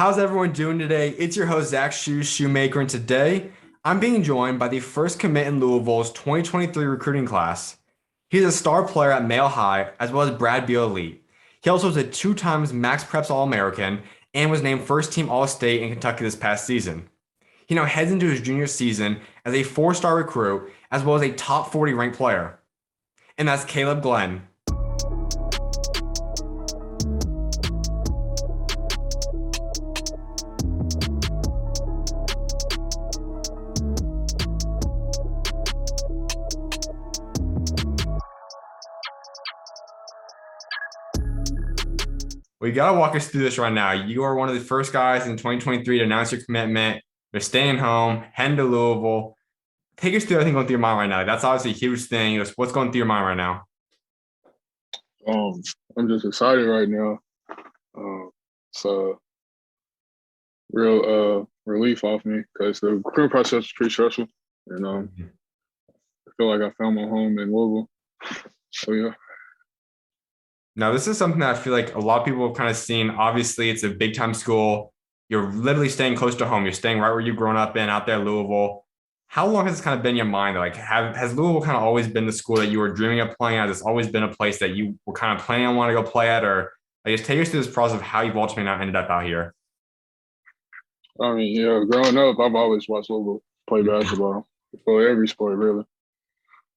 How's everyone doing today? It's your host, Zach Schumaker, and today I'm being joined by the first commit in Louisville's 2023 recruiting class. He's a star player at Male High, as well as Brad Beal Elite. He also is a two times Max Preps All-American and was named first team All-State in Kentucky this past season. He now heads into his junior season as a four-star recruit, as well as a top 40 ranked player. And that's Kaleb Glenn. Well, you got to walk us through this right now. You are one of the first guys in 2023 to announce your commitment. You're staying home, heading to Louisville. Take us through everything going through your mind right now. That's obviously a huge thing. What's going through your mind right now? I'm just excited right now. It's a real relief off me because the recruitment process is pretty stressful, and I feel like I found my home in Louisville. So yeah. Now, this is something that I feel like a lot of people have kind of seen. Obviously, it's a big time school. You're literally staying close to home. You're staying right where you've grown up in, out there in Louisville. How long has this kind of been in your mind? Like, has Louisville kind of always been the school that you were dreaming of playing at? Has this always been a place that you were kind of planning on wanting to go play at? Or I guess take us through this process of how you've ultimately now ended up out here. I mean, yeah, growing up, I've always watched Louisville play basketball for every sport, really.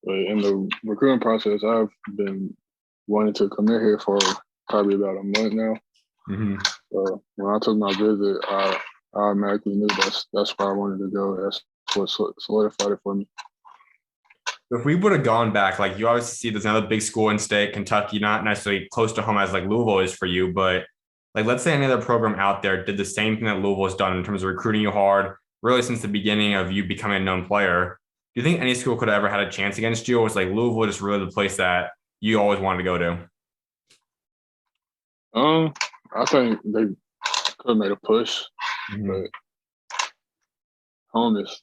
But in the recruiting process, I've been wanting to come in here for probably about a month now. Mm-hmm. So when I took my visit, I automatically knew that's where I wanted to go. That's what solidified it for me. If we would have gone back, like you obviously see there's another big school in state, Kentucky, not necessarily close to home as like Louisville is for you, but like let's say any other program out there did the same thing that Louisville has done in terms of recruiting you hard, really since the beginning of you becoming a known player. Do you think any school could have ever had a chance against you, or was like Louisville just really the place that you always wanted to go to? I think they could have made a push, but home is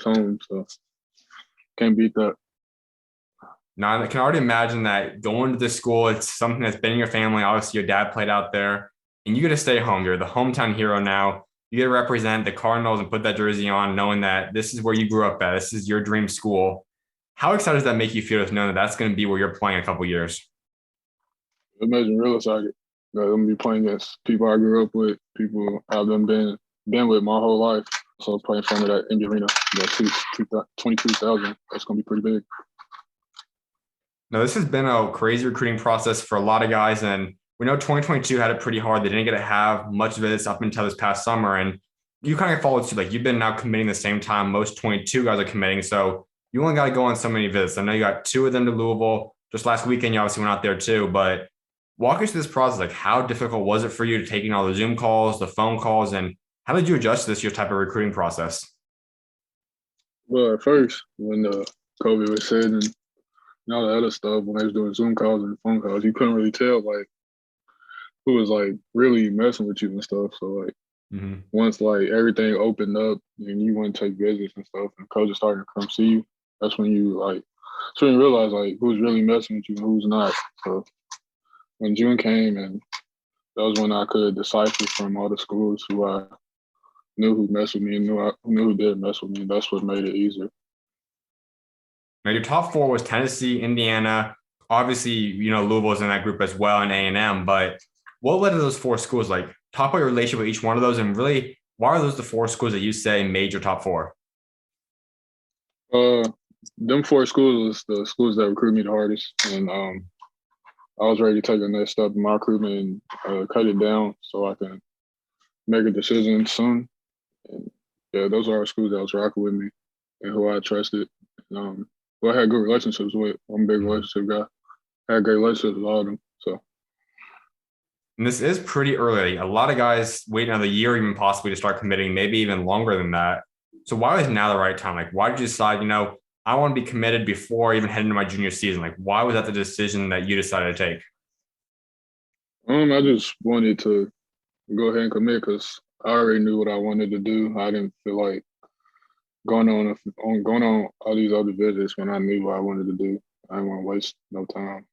home, so can't beat that. Now, I can already imagine that going to this school, it's something that's been in your family. Obviously, your dad played out there, and you get to stay home. You're the hometown hero now. You get to represent the Cardinals and put that jersey on, knowing that this is where you grew up at. This is your dream school. How excited does that make you feel to know that that's going to be where you're playing in a couple of years? It makes me real excited. I'm gonna be playing against people I grew up with, people I've been with my whole life. So playing in front of that empty arena, that 22,000, that's gonna be pretty big. Now, this has been a crazy recruiting process for a lot of guys, and we know 2022 had it pretty hard. They didn't get to have much of this up until this past summer, and you kind of followed suit. Like you've been now committing the same time most 22 guys are committing, so you only got to go on so many visits. I know you got two of them to Louisville just last weekend. You obviously went out there too, but walk us through this process. Like, how difficult was it for you to taking all the Zoom calls, the phone calls, and how did you adjust to this your type of recruiting process? Well, at first, when COVID was hitting and all the other stuff, when they was doing Zoom calls and phone calls, you couldn't really tell like who was like really messing with you and stuff. So like once like everything opened up and you went to take visits and stuff, and coaches started to come see you, that's when you realize like who's really messing with you and who's not. So when June came, and that was when I could decipher from all the schools who I knew who messed with me and knew who didn't mess with me. That's what made it easier. Now, your top four was Tennessee, Indiana. Obviously, you know, Louisville's in that group as well, and A&M. But what led to those four schools? Like, talk about your relationship with each one of those, and really, why are those the four schools that you say made your top four? Them four schools was the schools that recruited me the hardest, and I was ready to take the next step in my recruitment and cut it down so I can make a decision soon. And yeah, those are our schools that was rocking with me and who I trusted. Who I had good relationships with. I'm a big relationship guy. I had great relationships with all of them. So. And this is pretty early. A lot of guys wait another year, even possibly, to start committing, maybe even longer than that. So why was now the right time? Like, why did you decide, I want to be committed before even heading into my junior season? Like, why was that the decision that you decided to take? I just wanted to go ahead and commit because I already knew what I wanted to do. I didn't feel like going on all these other visits when I knew what I wanted to do. I didn't want to waste no time.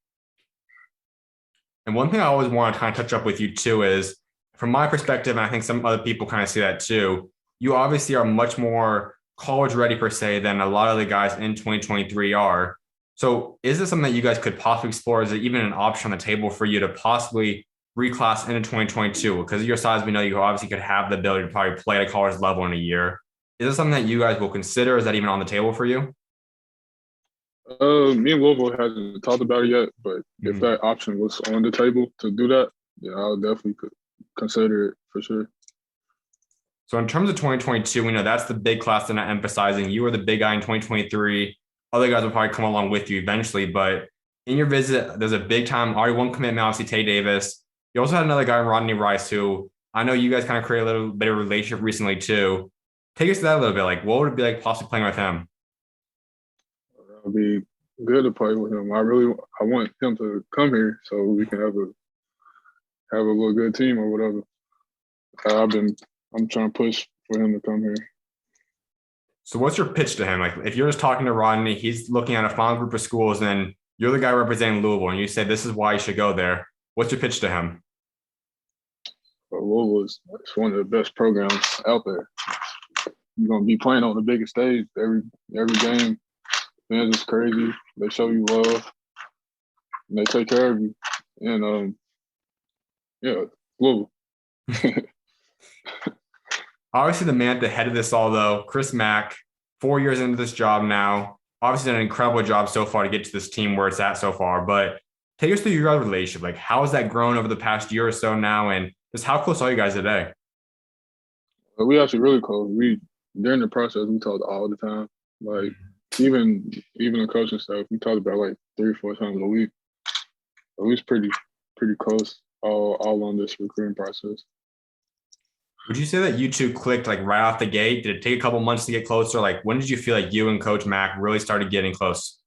And one thing I always want to kind of touch up with you too is from my perspective, and I think some other people kind of see that too, you obviously are much more college ready per se than a lot of the guys in 2023 are. So is this something that you guys could possibly explore? Is it even an option on the table for you to possibly reclass into 2022? Because of your size, we know you obviously could have the ability to probably play at a college level in a year. Is this something that you guys will consider? Is that even on the table for you? Me and Louisville hasn't talked about it yet, but if Mhm. that option was on the table to do that, yeah, I would definitely could consider it for sure. So in terms of 2022, we know that's the big class they're not emphasizing. You were the big guy in 2023. Other guys will probably come along with you eventually, but in your visit, there's a big time already one commitment, obviously Tay Davis. You also had another guy, Rodney Rice, who I know you guys kind of created a little bit of a relationship recently too. Take us to that a little bit. Like, what would it be like possibly playing with him? It'll be good to play with him. I want him to come here so we can have a little good team or whatever. I'm trying to push for him to come here. So what's your pitch to him? Like, if you're just talking to Rodney, he's looking at a final group of schools, and you're the guy representing Louisville, and you say this is why you should go there. What's your pitch to him? But Louisville is it's one of the best programs out there. You're gonna be playing on the biggest stage every game. Fans is crazy. They show you love and they take care of you. And yeah, Louisville. Obviously, the man at the head of this all, though, Chris Mack, 4 years into this job now, obviously done an incredible job so far to get to this team where it's at so far. But take us through your guys' relationship. Like, how has that grown over the past year or so now? And just how close are you guys today? But we actually really close. We during the process we talked all the time. Like even the coaching staff, we talked about like 3 or 4 times a week. But we was pretty close all on this recruiting process. Would you say that you two clicked like right off the gate? Did it take a couple months to get closer? Like, when did you feel like you and Coach Mack really started getting close?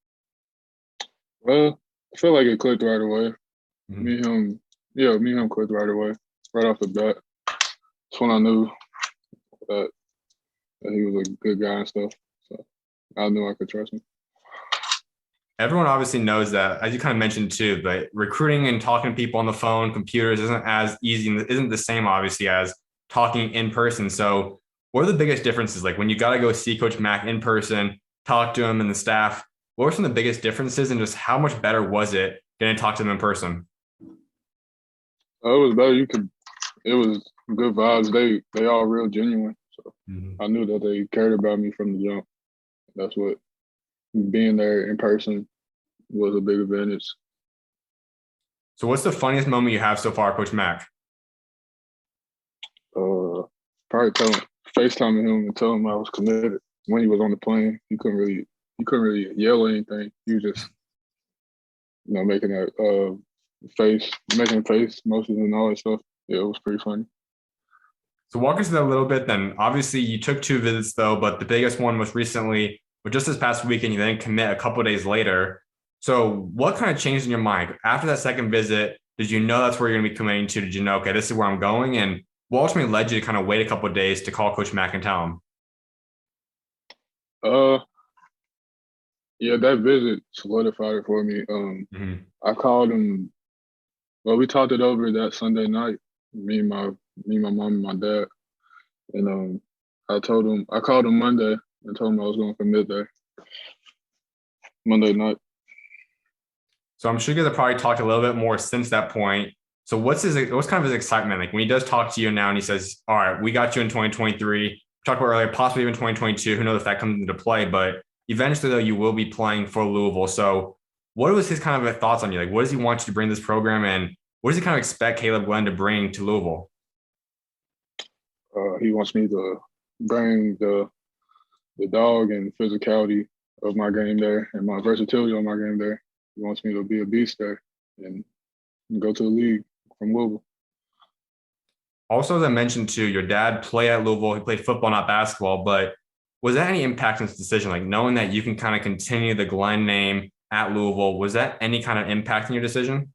Well, I feel like it clicked right away. Mhm. Me and him, yeah, me and him clicked right away, right off the bat. That's when I knew that, that he was a good guy and stuff. So I knew I could trust him. Everyone obviously knows that, as you kind of mentioned too, but recruiting and talking to people on the phone, computers isn't as easy, isn't the same obviously as talking in person. So, what are the biggest differences? Like when you got to go see Coach Mack in person, talk to him and the staff. What were some of the biggest differences, and just how much better was it getting to talk to them in person? It was better. It was good vibes. They all real genuine. So Mhm. I knew that they cared about me from the jump. That's what being there in person was a big advantage. So, what's the funniest moment you have so far, Coach Mack? Probably FaceTiming him and telling him I was committed when he was on the plane. He couldn't really yell or anything. He was just making that making a face motions and all that stuff. Yeah, it was pretty funny. So walk us through that a little bit then. Obviously, you took two visits though, but the biggest one was recently, or just this past weekend, you then commit a couple of days later. So what kind of changed in your mind? After that second visit, did you know that's where you're going to be committing to? Did you know, okay, this is where I'm going? And what ultimately led you to kind of wait a couple of days to call Coach Mack and tell him? Uh, yeah, that visit solidified it for me. Mhm. I called him. Well, we talked it over that Sunday night. Me, my mom, and my dad, and I called him Monday and told him I was going to commit there Monday night. So I'm sure you guys have probably talked a little bit more since that point. So what's kind of his excitement like when he does talk to you now and he says, "All right, we got you in 2023." We talked about earlier, possibly even 2022. Who knows if that comes into play? But eventually, though, you will be playing for Louisville. So what was his kind of thoughts on you? Like, what does he want you to bring to this program, and what does he kind of expect Kaleb Glenn to bring to Louisville? He wants me to bring the dog and physicality of my game there and my versatility on my game there. He wants me to be a beast there and go to the league from Louisville. Also, as I mentioned too, your dad played at Louisville. He played football, not basketball. But was that any impact in this decision? Like knowing that you can kind of continue the Glenn name at Louisville, was that any kind of impact in your decision?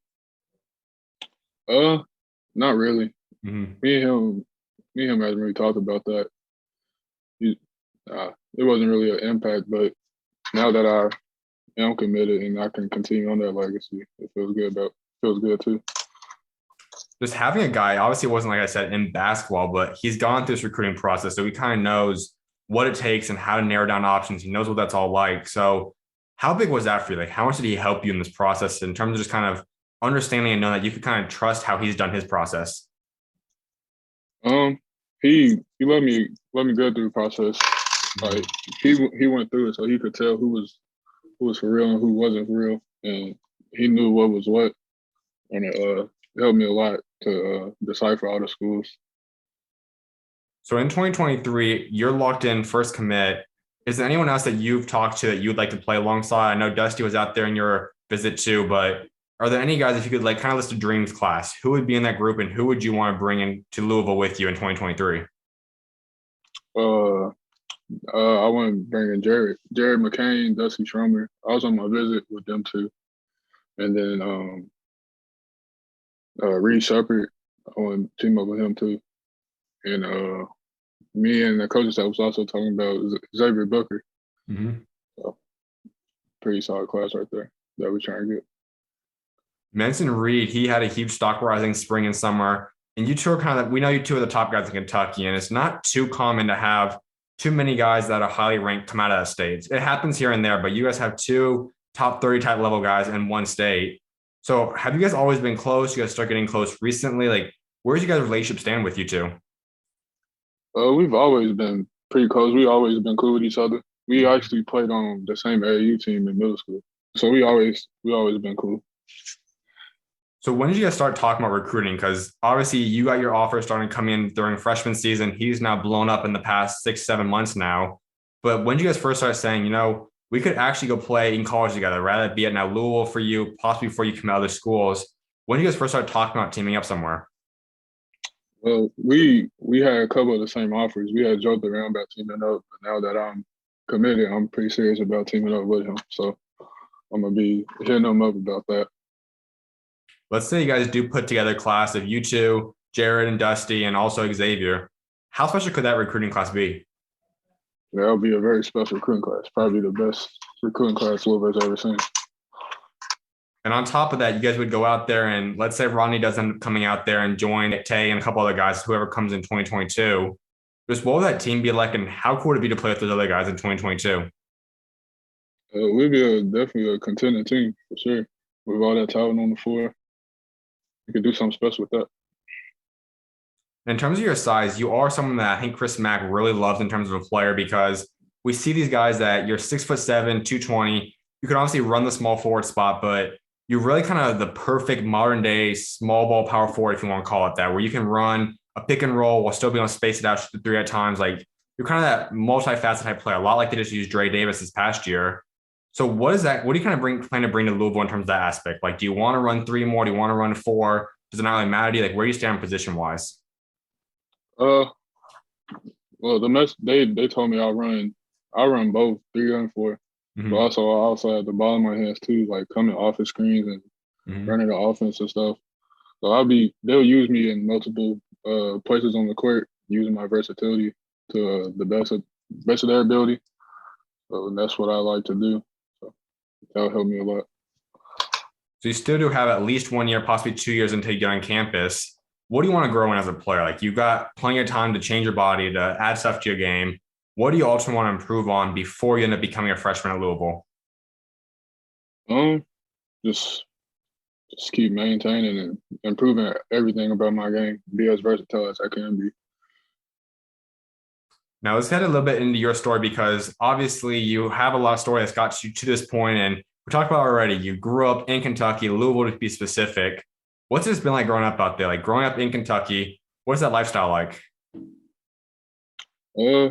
Uh, Not really. Mm-hmm. Me and him, hasn't really talked about that. He, it wasn't really an impact, but now that I am committed and I can continue on that legacy, it feels good too. just having a guy, obviously it wasn't like I said in basketball, but he's gone through this recruiting process. So he kind of knows what it takes and how to narrow down options. He knows what that's all like. So how big was that for you? Like how much did he help you in this process in terms of just kind of understanding and knowing that you could kind of trust how he's done his process? Um, he let me go through the process. Like he went through it, so he could tell who was for real and who wasn't for real, and he knew what was what, and it helped me a lot to decipher all the schools. So in 2023, you're locked in first commit. Is there anyone else that you've talked to that you'd like to play alongside? I know Dusty was out there in your visit too, but are there any guys, if you could like kind of list a dreams class, who would be in that group and who would you want to bring in to Louisville with you in 2023? Uh, I want to bring in Jared McCain, Dusty Schromer. I was on my visit with them too, and then Reed Shepard. I want to team up with him too, and me and the coaches that was also talking about Xavier Booker. Mm-hmm. So pretty solid class right there that we're trying to get. Mention Reed, he had a huge stock rising spring and summer. And you two are kind of, we know you two are the top guys in Kentucky, and it's not too common to have too many guys that are highly ranked come out of that state. It happens here and there, but you guys have two top 30 type level guys in one state. So have you guys always been close? You guys start getting close recently? Like, where's you guys' relationship stand with you two? We've always been pretty close. We always been cool with each other. We actually played on the same AAU team in middle school, so we always been cool. So when did you guys start talking about recruiting? Because obviously you got your offer starting to come in during freshman season. He's now blown up in the past 6, 7 months now. But when did you guys first start saying, we could actually go play in college together, rather be at now Louisville for you, possibly before you come out of other schools? When did you guys first start talking about teaming up somewhere? Well, we had a couple of the same offers. We had joked around about teaming up, but now that I'm committed, I'm pretty serious about teaming up with him. So I'm gonna be hitting him up about that. Let's say you guys do put together a class of you two, Jared and Dusty, and also Xavier. How special could that recruiting class be? That'll be a very special recruiting class. Probably the best recruiting class Louisville's ever seen. And on top of that, you guys would go out there and let's say Rodney does end up coming out there and join Tay and a couple other guys, whoever comes in 2022. Just what would that team be like and how cool would it be to play with those other guys in 2022? We'll be definitely a contending team for sure. With all that talent on the floor, we could do something special with that. In terms of your size, you are someone that I think Chris Mack really loves in terms of a player because we see these guys that you're 6'7", 220. You can obviously run the small forward spot, but you're really kind of the perfect modern day small ball power forward, if you want to call it that, where you can run a pick and roll while still being able to space it out to the three at times. Like you're kind of that multifaceted type player, a lot like they just used Dre Davis this past year. So what is that? What do you kind of plan to bring to Louisville in terms of that aspect? Like, do you want to run three more? Do you want to run four? Does it not really matter to you? Like, where do you stand position wise? Uh, well, they told me I run both 3 and 4, but Mm-hmm. also I also have the ball in my hands too, like coming off the screens and Mm-hmm. running the offense and stuff. So they'll use me in multiple places on the court, using my versatility to the best of their ability. So that's what I like to do. So that'll help me a lot. So you still do have at least 1 year, possibly 2 years until you get on campus. What do you want to grow in as a player? Like you've got plenty of time to change your body, to add stuff to your game. What do you ultimately want to improve on before you end up becoming a freshman at Louisville? Um, just just keep maintaining and improving everything about my game. Be as versatile as I can be. Now let's get a little bit into your story because obviously you have a lot of story that's got you to this point, and we talked about already. You grew up in Kentucky, Louisville to be specific. What's this been like growing up out there? Like growing up in Kentucky, what's that lifestyle like? Uh,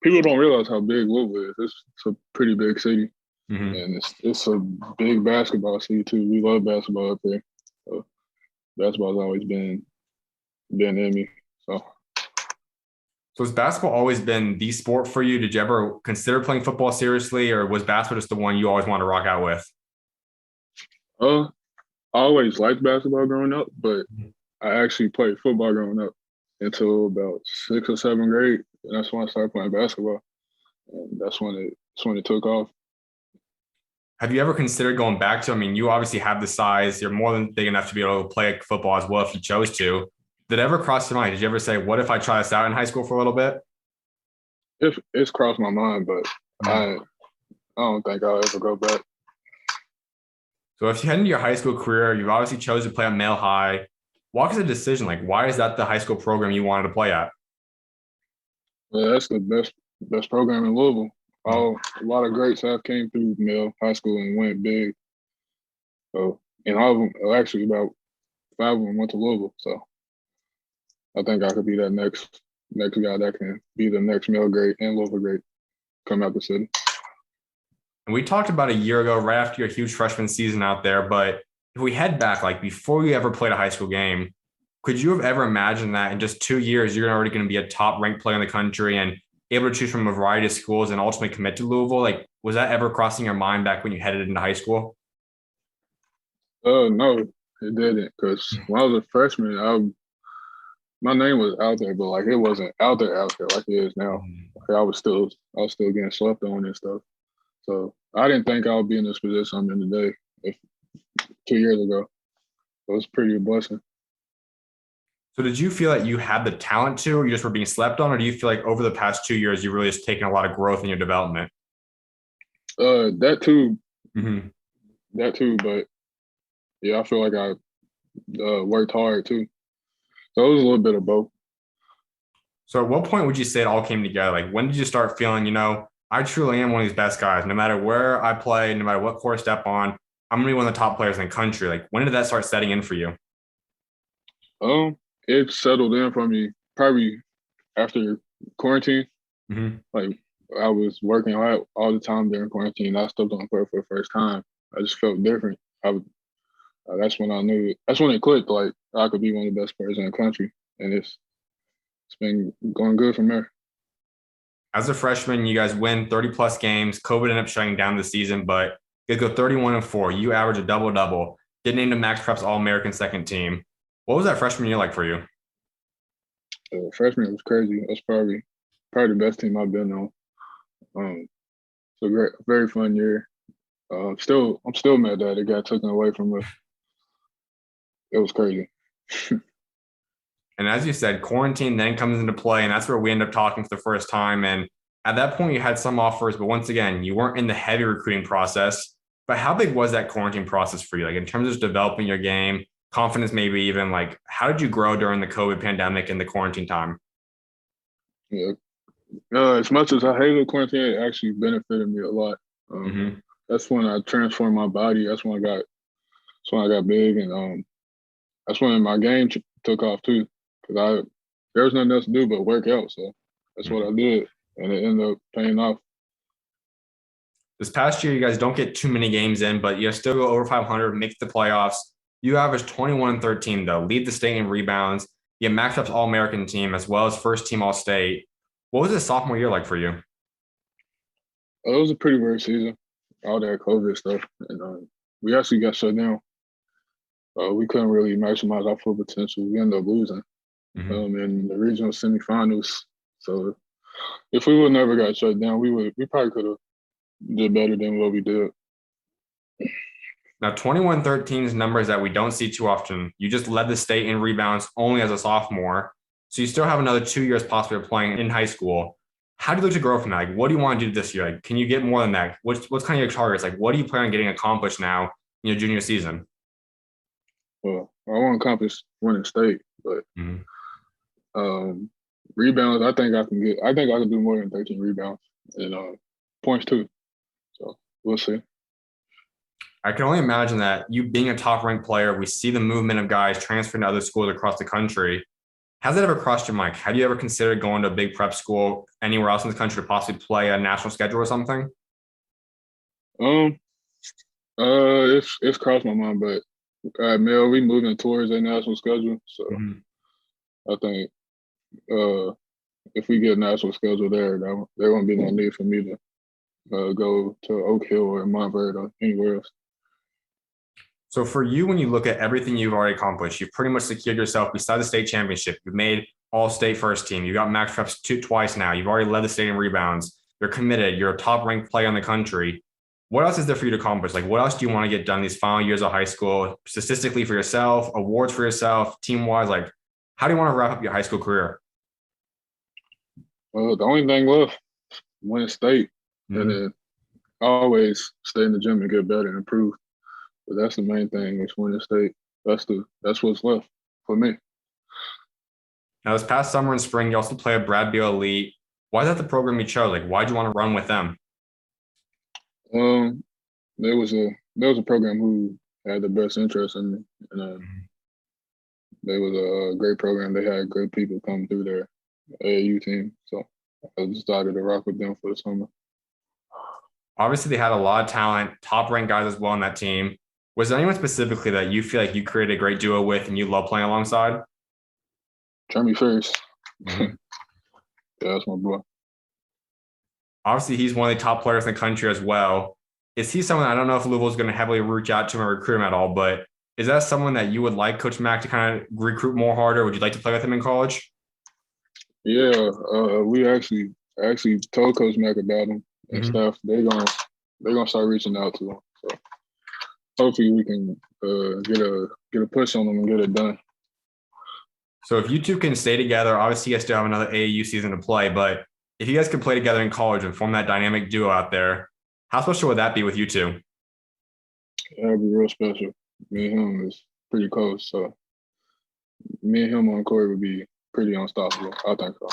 People don't realize how big Louisville is. It's a pretty big city, Mm-hmm. and it's a big basketball city too. We love basketball up there. So basketball's always been in me. So So has basketball always been the sport for you? Did you ever consider playing football seriously, or was basketball just the one you always wanted to rock out with? I always liked basketball growing up, but I actually played football growing up until about 6th or 7th grade, and that's when I started playing basketball, and that's when it took off. Have you ever considered going back to? I mean, you obviously have the size. You're more than big enough to be able to play football as well if you chose to. Did it ever cross your mind? Did you ever say, "What if I try this out in high school for a little bit?" If it's crossed my mind, but I don't think I'll ever go back. So if you head into your high school career, you've obviously chosen to play at Male High. Walk us a decision. Like, why is that the high school program you wanted to play at? That's the best program in Louisville. A lot of greats have came through Mill High School and went big. So, and all of them, actually about 5 of them went to Louisville. So I think I could be that next guy that can be the next Mill great and Louisville great come out the city. And we talked about a year ago, right after your huge freshman season out there. But if we head back, like before you ever played a high school game, could you have ever imagined that in just 2 years, you're already going to be a top ranked player in the country and able to choose from a variety of schools and ultimately commit to Louisville? Like, was that ever crossing your mind back when you headed into high school? No, it didn't. Because when I was a freshman, my name was out there, but like it wasn't out there like it is now. Like, I was still getting slept on and stuff. So I didn't think I would be in this position I'm in today. If 2 years ago, it was pretty a blessing. So did you feel like you had the talent to, or you just were being slept on, or do you feel like over the past 2 years, you really just taken a lot of growth in your development? That too, Mm-hmm. that too. But yeah, I feel like I worked hard too. So it was a little bit of both. So at what point would you say it all came together? Like when did you start feeling, I truly am one of these best guys. No matter where I play, no matter what course I step on, I'm gonna be one of the top players in the country. Like when did that start setting in for you? Um, it settled in for me probably after quarantine. Mm-hmm. Like I was working all the time during quarantine. I stepped on the court for the first time. I just felt different. That's when I knew. That's when it clicked. Like I could be one of the best players in the country, and it's been going good from there. As a freshman, you guys win 30 plus games. COVID ended up shutting down the season, but you guys go 31-4. You average a double double. Get named to Max Prep's All American second team. What was that freshman year like for you? Freshman was crazy. That's probably the best team I've been on. So great, very fun year. I'm still mad that it got taken away from us. It was crazy. And as you said, quarantine then comes into play, and that's where we end up talking for the first time. And at that point, you had some offers, but once again, you weren't in the heavy recruiting process. But how big was that quarantine process for you? Like in terms of developing your game, confidence, maybe even like how did you grow during the COVID pandemic and the quarantine time? Yeah. As much as I hated quarantine, it actually benefited me a lot. Um, Mm-hmm. that's when I transformed my body. That's when I got big, and that's when my game took off too. Because there was nothing else to do but work out. So that's what I did, and it ended up paying off. This past year, you guys don't get too many games in, but you still go over 500, make the playoffs. You average 21 and 13, though, lead the state in rebounds. You Max Up's All American team as well as first team All State. What was the sophomore year like for you? It was a pretty weird season, all that COVID stuff, and we actually got shut down. We couldn't really maximize our full potential. We ended up losing Mm-hmm. in the regional semifinals. So if we would never got shut down, we probably could have did better than what we did. Now, 21-13 is numbers that we don't see too often. You just led the state in rebounds only as a sophomore. So you still have another 2 years possibly of playing in high school. How do you look to grow from that? Like, what do you want to do this year? Like, can you get more than that? What's kind of your targets? Like, what do you plan on getting accomplished now in your junior season? Well, I want to accomplish winning state, but Mm-hmm. um, rebounds, I think I can do more than 13 rebounds and points too. So we'll see. I can only imagine that you being a top ranked player, we see the movement of guys transferring to other schools across the country. Has that ever crossed your mind? Have you ever considered going to a big prep school anywhere else in the country to possibly play a national schedule or something? Um, it's crossed my mind, but Mel, we moving towards a national schedule, so Mm-hmm. I think uh, if we get a national schedule there won't be no need for me to go to Oak Hill or Montverde or anywhere else. So for you, when you look at everything you've already accomplished, you've pretty much secured yourself beside the state championship. You've made all state first team. You got max reps twice now. You've already led the state in rebounds. You're committed. You're a top ranked player in the country. What else is there for you to accomplish? Like, what else do you want to get done these final years of high school, statistically for yourself, awards for yourself, team wise? Like, how do you want to wrap up your high school career? The only thing left, win state, and Mhm. then always stay in the gym and get better and improve. But that's the main thing is win state. That's what's left for me. Now, this past summer and spring, you also play at Brad Beal Elite. Why is that the program you chose? Like, why did you want to run with them? Um, there was a program who had the best interest in me, and they was a great program. They had great people come through their AAU team, so I decided to rock with them for the summer. Obviously, they had a lot of talent, top ranked guys as well on that team. Was there anyone specifically that you feel like you created a great duo with and you love playing alongside? Jeremy Ferris, yeah, Mhm. that's my boy. Obviously, he's one of the top players in the country as well. Is he someone I don't know if Louisville's going to heavily reach out to him and recruit him at all, but is that someone that you would like Coach Mack to kind of recruit more harder? Would you like to play with him in college? Yeah, we actually told Coach Mack about him and Mhm. stuff. They're gonna start reaching out to him. So hopefully we can get a push on them and get it done. So if you two can stay together, obviously you guys still have another AAU season to play, but if you guys could play together in college and form that dynamic duo out there, how special would that be with you two? That'd be real special. Me and him is pretty close, so me and him on court would be pretty unstoppable. I think so.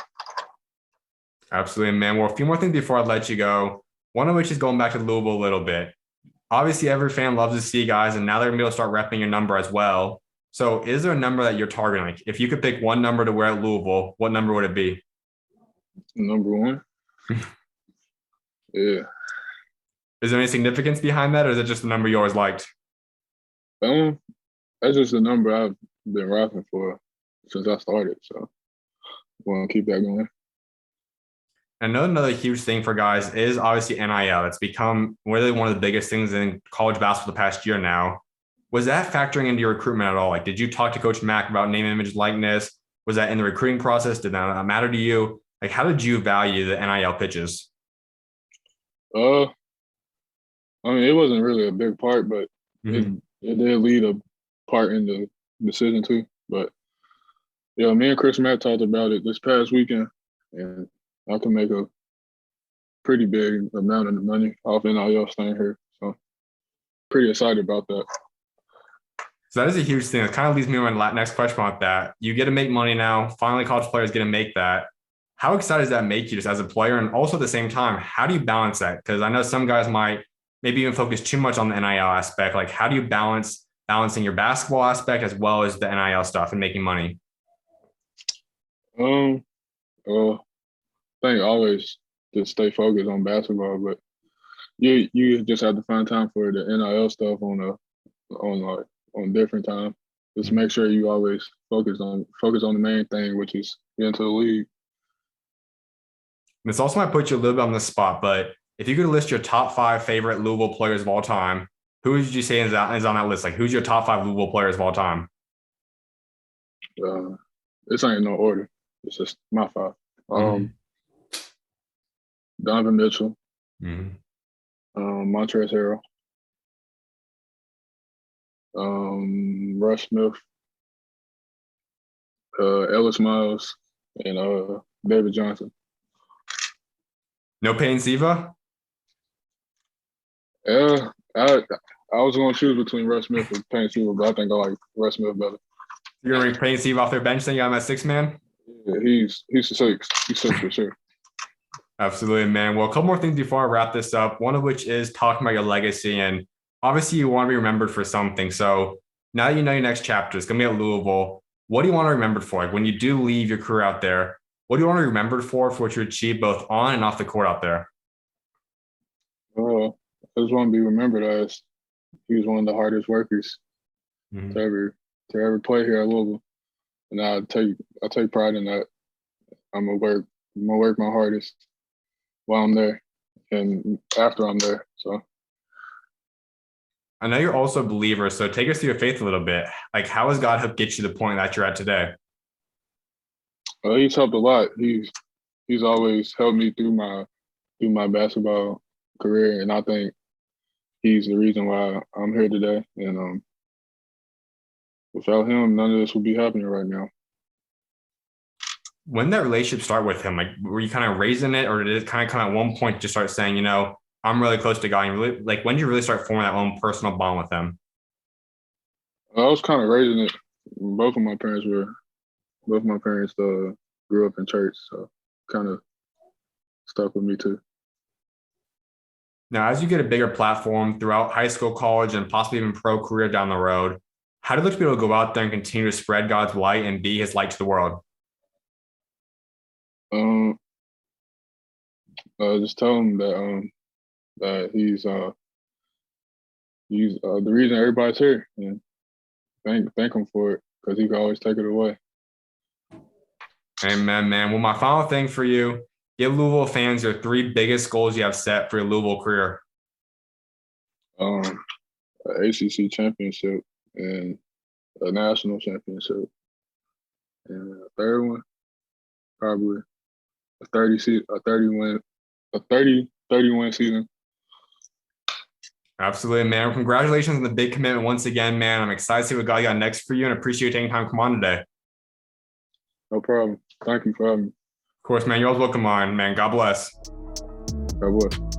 Absolutely, man. Well, a few more things before I let you go. One of which is going back to Louisville a little bit. Obviously, every fan loves to see guys, and now they're gonna be able to start repping your number as well. So, is there a number that you're targeting? Like, if you could pick one number to wear at Louisville, what number would it be? Number one, yeah. Is there any significance behind that, or is it just the number you always liked? Um, that's just the number I've been rocking for since I started. So want to keep that going. I know another huge thing for guys is obviously NIL. It's become really one of the biggest things in college basketball the past year now. Was that factoring into your recruitment at all? Like, did you talk to Coach Mack about name, image, likeness? Was that in the recruiting process? Did that matter to you? Like, how did you value the NIL pitches? Uh, I mean, it wasn't really a big part, but it Mhm. it did lead a part in the decision too. But yeah, me and Chris Mack talked about it this past weekend, and I can make a pretty big amount of money off NIL staying here. So pretty excited about that. So that is a huge thing. It kind of leads me to my next question about that. You get to make money now. Finally, college players get to make that. How excited does that make you just as a player? And also at the same time, how do you balance that? Because I know some guys might maybe even focus too much on the NIL aspect. Like, how do you balancing your basketball aspect as well as the NIL stuff and making money? Um, I think always just stay focused on basketball, but you just have to find time for the NIL stuff on different time. Just make sure you always focus on the main thing, which is getting to the league. And this also might put you a little bit on the spot, but if you could list your top five favorite Louisville players of all time, who would you say is on that list? Like, who's your top five Louisville players of all time? Uh, this ain't no order. It's just my five. Um, Mm-hmm. Donovan Mitchell, Mm-hmm. Montrezl Harrell, Russ Smith, Ellis Miles, and David Johnson. No Payne Siva? I was going to choose between Russ Smith and Payne Stewart, but I think I like Russ Smith better. You're going to bring Payne Siva off their bench, then you got him at six man? Yeah, he's six. He's six for sure. Absolutely, man. Well, a couple more things before I wrap this up. One of which is talking about your legacy. And obviously, you want to be remembered for something. So now that you know your next chapter is going to be at Louisville. What do you want to be remembered for? Like when you do leave your career out there, what do you want to be remembered for what you achieved both on and off the court out there? I just want to be remembered as he was one of the hardest workers to Mhm. ever play here at Louisville, and I take pride in that. I'm gonna work my hardest while I'm there and after I'm there. So I know you're also a believer. So take us through your faith a little bit. Like, how has God helped get you to the point that you're at today? he's helped a lot. He's always helped me through my basketball career, and I think he's the reason why I'm here today. And without him, none of this would be happening right now. When did that relationship start with him? Like, were you kind of raising it, or did it kind of come at one point to start saying, I'm really close to God? And really, like, when did you really start forming that own personal bond with him? I was kind of raising it. Both of my parents grew up in church, so kind of stuck with me too. Now, as you get a bigger platform throughout high school, college, and possibly even pro career down the road, how do you look to be able to go out there and continue to spread God's light and be His light to the world? Um, just tell him that he's the reason everybody's here, and thank him for it because he can always take it away. Amen, man. Well, my final thing for you, give Louisville fans your three biggest goals you have set for your Louisville career. An ACC championship and a national championship, and a third one probably a 30 win season. Absolutely, man. Well, congratulations on the big commitment once again, man. I'm excited to see what God got next for you and appreciate you taking time to come on today. No problem. Thank you for having me. Of course, man. You're always welcome on, man. God bless. God bless.